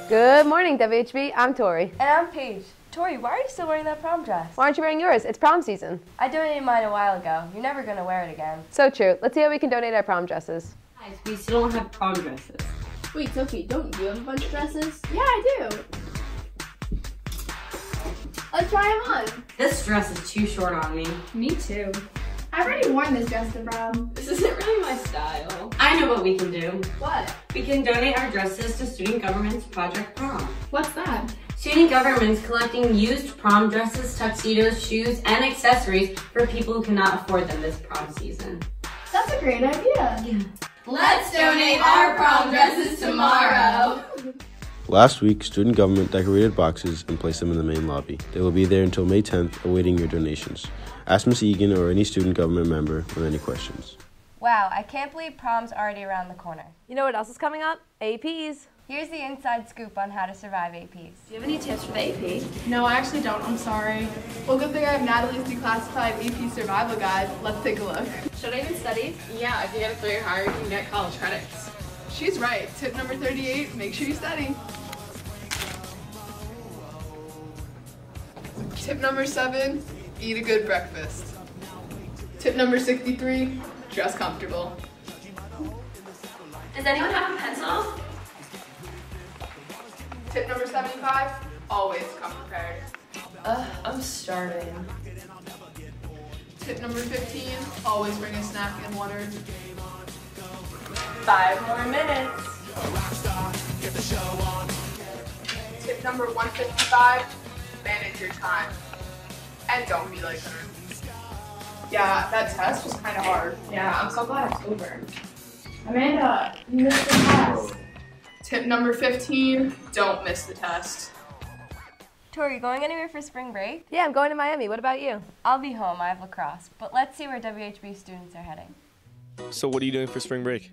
Good morning, WHB. I'm Tori. And I'm Paige. Tori, why are you still wearing that prom dress? Why aren't you wearing yours? It's prom season. I donated mine a while ago. You're never going to wear it again. So true. Let's see how we can donate our prom dresses. Guys, we still don't have prom dresses. Wait, Sophie, don't you have a bunch of dresses? Yeah, I do. Let's try them on. This dress is too short on me. Me too. I've already worn this dress to prom. This isn't really my style. I know what we can do. What? We can donate our dresses to Student Government's Project Prom. What's that? Student Government's collecting used prom dresses, tuxedos, shoes, and accessories for people who cannot afford them this prom season. That's a great idea. Yeah. Let's donate our prom dresses tomorrow. Last week, Student Government decorated boxes and placed them in the main lobby. They will be there until May 10th, awaiting your donations. Ask Ms. Egan or any Student Government member with any questions. Wow, I can't believe prom's already around the corner. You know what else is coming up? APs. Here's the inside scoop on how to survive APs. Do you have any tips for the AP? No, I actually don't. I'm sorry. Well, good thing I have Natalie's declassified AP survival guide. Let's take a look. Should I even study? Yeah, if you get a 3 or higher, you can get college credits. She's right. Tip number 38, make sure you study. Tip number 7, eat a good breakfast. Tip number 63, dress comfortable. Does anyone have a pencil? Tip number 75, always come prepared. I'm starving. Tip number 15, always bring a snack and water. 5 more minutes. Tip number 155, manage your time. And don't be like her. Yeah, that test was kind of hard. Yeah, I'm so glad it's over. Amanda, you missed the test. Tip number 15, don't miss the test. Tori, you going anywhere for spring break? Yeah, I'm going to Miami. What about you? I'll be home. I have lacrosse. But let's see where WHB students are heading. So what are you doing for spring break?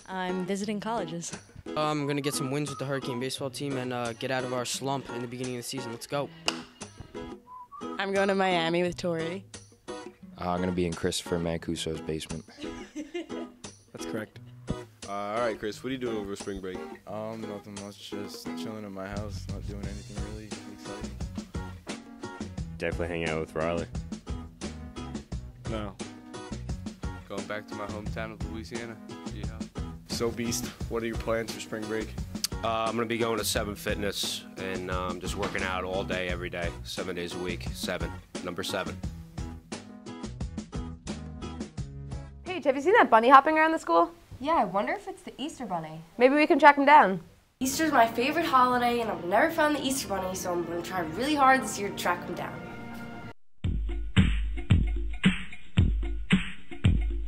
I'm visiting colleges. I'm going to get some wins with the Hurricane baseball team and get out of our slump in the beginning of the season. Let's go. I'm going to Miami with Tori. I'm going to be in Christopher Mancuso's basement. That's correct. All right, Chris, what are you doing over spring break? Nothing much, just chilling at my house, not doing anything really exciting. Definitely hang out with Riley. No. Going back to my hometown of Louisiana. Yeah. So Beast, what are your plans for spring break? I'm going to be going to 7 Fitness and just working out all day, every day, 7 days a week. 7, number 7. Paige, have you seen that bunny hopping around the school? Yeah, I wonder if it's the Easter Bunny. Maybe we can track him down. Easter's my favorite holiday, and I've never found the Easter Bunny, so I'm going to try really hard this year to track him down.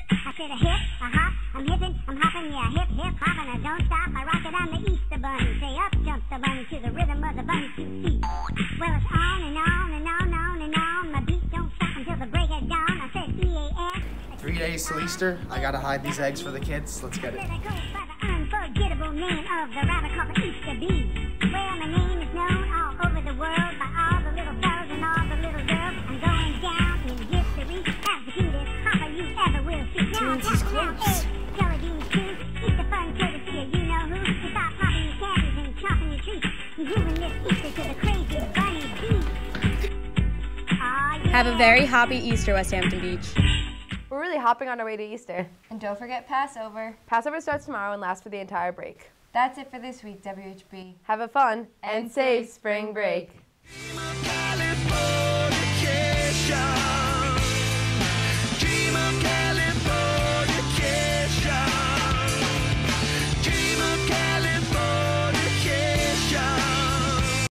I said a hip, a hop, I'm hippin', I'm hoppin', yeah, hip, hip, hoppin', I don't stop, I rock it, I'm the Easter Bunny. Say up jumps the bunny to the rhythm of the bunny's 2 feet. Well, it's on and on and on, on and on, my beat don't stop until the break of dawn. I said E-A-S. 3 days till Easter. I gotta hide these eggs for the kids. Let's get it. By the unforgettable name of the rabbit called the Easter Bee. Well, my name is known all over the world by all the little fellas and all the little girls. I'm going down in history as the cutest hopper you ever will see. Now, eggs, jelly beans too. Easter fun courtesy of you know who. You stop popping your candies and chopping your treats and grooving this Easter to the crazy bunny beat. Oh, yeah. Have a very hoppy Easter, West Hampton Beach. We're really hopping on our way to Easter. And don't forget Passover. Passover starts tomorrow and lasts for the entire break. That's it for this week, WHB. Have a fun and safe spring break.